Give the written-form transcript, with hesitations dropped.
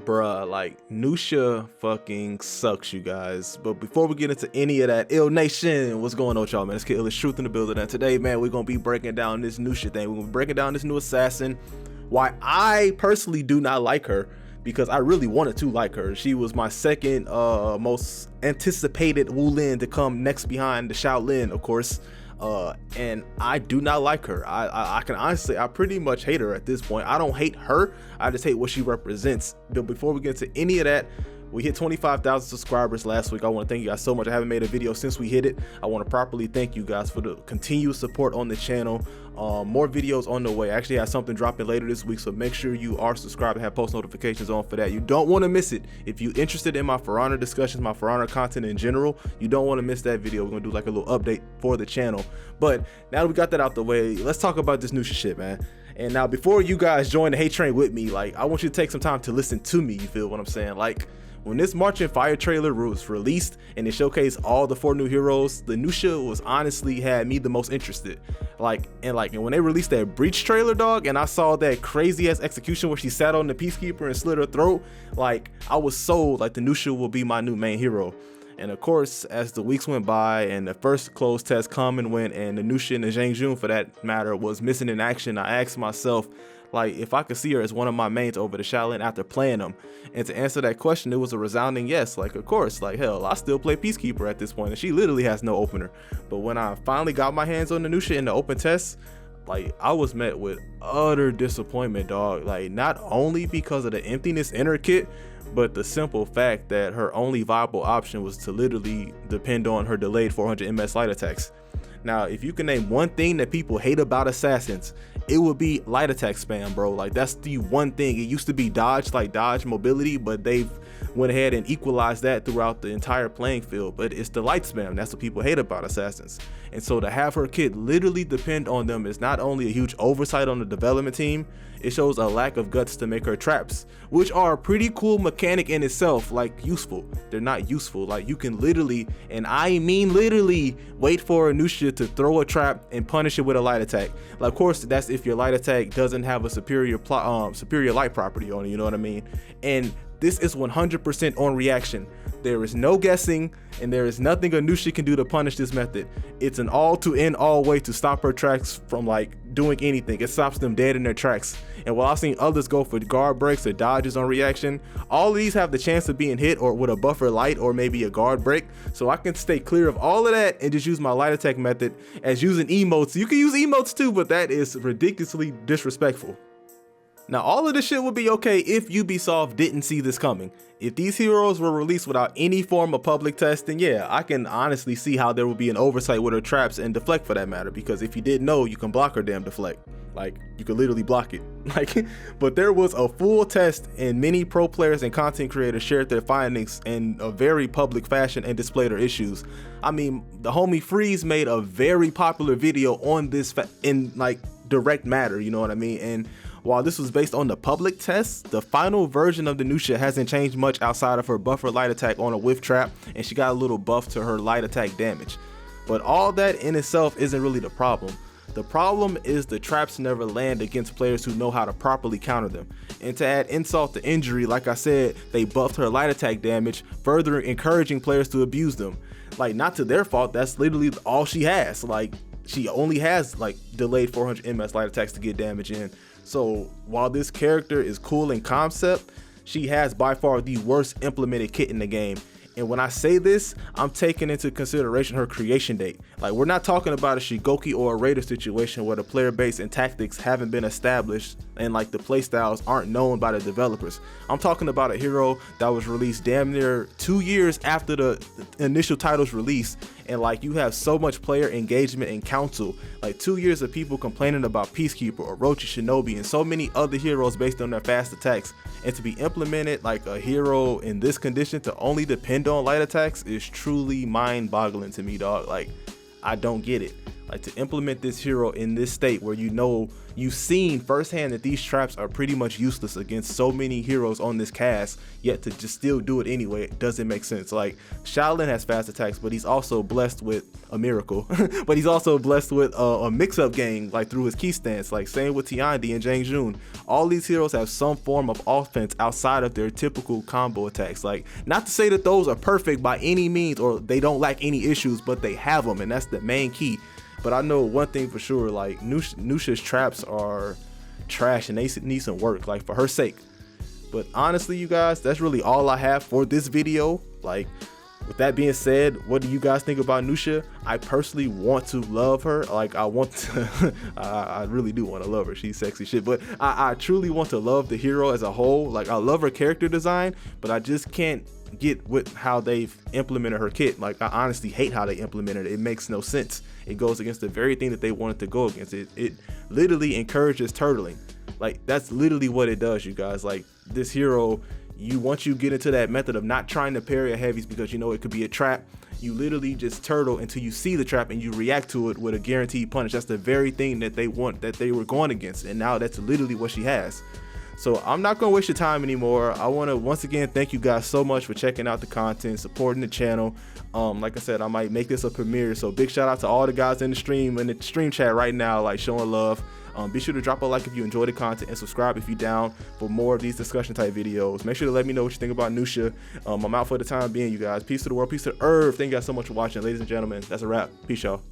Bruh, like, Nuxia fucking sucks, you guys. But before we get into any of that, Ill Nation, what's going on with y'all, man? It's Illest Truth in the building, and today, man, we're gonna be breaking down this Nuxia thing. We're gonna be breaking down this new assassin, why I personally do not like her, because I really wanted to like her. She was my second most anticipated Wu-Lin to come next behind the Shaolin, of course. And I do not like her. I can honestly, I pretty much hate her at this point. I don't hate her, I just hate what she represents. But before we get into any of that, we hit 25,000 subscribers last week. I want to thank you guys so much. I haven't made a video since we hit it. I want to properly thank you guys for the continued support on the channel. More videos on the way. I actually have something dropping later this week, so make sure you are subscribed and have post notifications on for that. You don't want to miss it. If you're interested in my For Honor discussions, my For Honor content in general, you don't want to miss that video. We're gonna do like a little update for the channel. But now that we got that out the way, let's talk about this Nuxia shit, man. And now, before you guys join the hate train with me, like, I want you to take some time to listen to me. You feel what I'm saying? Like, when this Marching Fire trailer was released and it showcased all the 4 new heroes, the Nuxia was honestly had me the most interested. And when they released that Breach trailer, dog, and I saw that crazy ass execution where she sat on the Peacekeeper and slit her throat, like, I was sold. Like, the Nuxia will be my new main hero. And of course, as the weeks went by and the first closed test come and went, and the Nuxia and the Zhang Jun, for that matter, was missing in action, I asked myself, like, if I could see her as one of my mains over the Shaolin after playing them. And to answer that question, it was a resounding yes. Like, of course, like, hell, I still play Peacekeeper at this point, and she literally has no opener. But when I finally got my hands on the Nuxia in the open test, like, I was met with utter disappointment, dog. Like, not only because of the emptiness in her kit, but the simple fact that her only viable option was to literally depend on her delayed 400 MS light attacks. Now, if you can name one thing that people hate about assassins, it would be light attack spam, bro. Like, that's the one thing. It used to be dodge, like dodge mobility, but they've went ahead and equalized that throughout the entire playing field. But it's the light spam. That's what people hate about assassins. And so to have her kit literally depend on them is not only a huge oversight on the development team, it shows a lack of guts to make her traps, which are a pretty cool mechanic in itself, like useful. They're not useful. Like, you can literally, and I mean literally, wait for a Nuxia to throw a trap and punish it with a light attack. Like, of course, that's if your light attack doesn't have a superior light property on it, you know what I mean? And this is 100% on reaction. There is no guessing, and there is nothing a Nuxia can do to punish this method. It's an all-to-end all way to stop her tracks from, like, doing anything. It stops them dead in their tracks. And while I've seen others go for guard breaks or dodges on reaction, all of these have the chance of being hit or with a buffer light or maybe a guard break. So I can stay clear of all of that and just use my light attack method as using emotes. You can use emotes too, but that is ridiculously disrespectful. Now, all of this shit would be okay if Ubisoft didn't see this coming. If these heroes were released without any form of public testing, yeah, I can honestly see how there would be an oversight with her traps and deflect, for that matter, because if you didn't know, you can block her damn deflect. Like, you could literally block it. Like, but there was a full test, and many pro players and content creators shared their findings in a very public fashion and displayed their issues. I mean, the homie Freeze made a very popular video on this in like direct matter, you know what I mean? And while this was based on the public test, the final version of the Nuxia hasn't changed much outside of her buffer light attack on a whiff trap, and she got a little buff to her light attack damage. But all that in itself isn't really the problem. The problem is the traps never land against players who know how to properly counter them. And to add insult to injury, like I said, they buffed her light attack damage, further encouraging players to abuse them. Like, not to their fault, that's literally all she has. Like, she only has like delayed 400 MS light attacks to get damage in. So while this character is cool in concept, she has by far the worst implemented kit in the game. And when I say this, I'm taking into consideration her creation date. Like, we're not talking about a Shigoki or a Raider situation where the player base and tactics haven't been established and like the playstyles aren't known by the developers. I'm talking about a hero that was released damn near 2 years after the initial title's release, and like, you have so much player engagement and counsel, like 2 years of people complaining about Peacekeeper or Orochi Shinobi and so many other heroes based on their fast attacks, and to be implemented like a hero in this condition to only depend on light attacks is truly mind-boggling to me, dog. Like, I don't get it. Like, to implement this hero in this state where you've seen firsthand that these traps are pretty much useless against so many heroes on this cast, yet to just still do it anyway, it doesn't make sense. Like, Shaolin has fast attacks, but he's also blessed with a miracle. But he's also blessed with a mix-up gang, like through his key stance. Like, same with Tiandi and Jang Jun. All these heroes have some form of offense outside of their typical combo attacks. Like, not to say that those are perfect by any means or they don't lack any issues, but they have them, and that's the main key. But I know one thing for sure, like, Nuxia's traps are trash and they need some work, like, for her sake. But honestly, you guys, that's really all I have for this video. Like, with that being said, what do you guys think about Nuxia? I personally want to love her. Like, I want to, I really do want to love her. She's sexy shit. But I truly want to love the hero as a whole. Like, I love her character design, but I just can't get with how they've implemented her kit. Like, I honestly hate how they implemented it. It makes no sense. It goes against the very thing that they wanted to go against. It literally encourages turtling. Like, that's literally what it does, you guys. Like, this hero, once you get into that method of not trying to parry a heavies because you know it could be a trap, you literally just turtle until you see the trap and you react to it with a guaranteed punish. That's the very thing that they were going against, and now that's literally what she has. So I'm not gonna waste your time anymore. I want to once again thank you guys so much for checking out the content, supporting the channel. Like I said, I might make this a premiere, so big shout out to all the guys in the stream chat right now, like, showing love. Be sure to drop a like if you enjoy the content, and subscribe if you're down for more of these discussion type videos. Make sure to let me know what you think about Nuxia. I'm out for the time being, you guys. Peace to the world, peace to the earth. Thank you guys so much for watching, ladies and gentlemen. That's a wrap. Peace, y'all.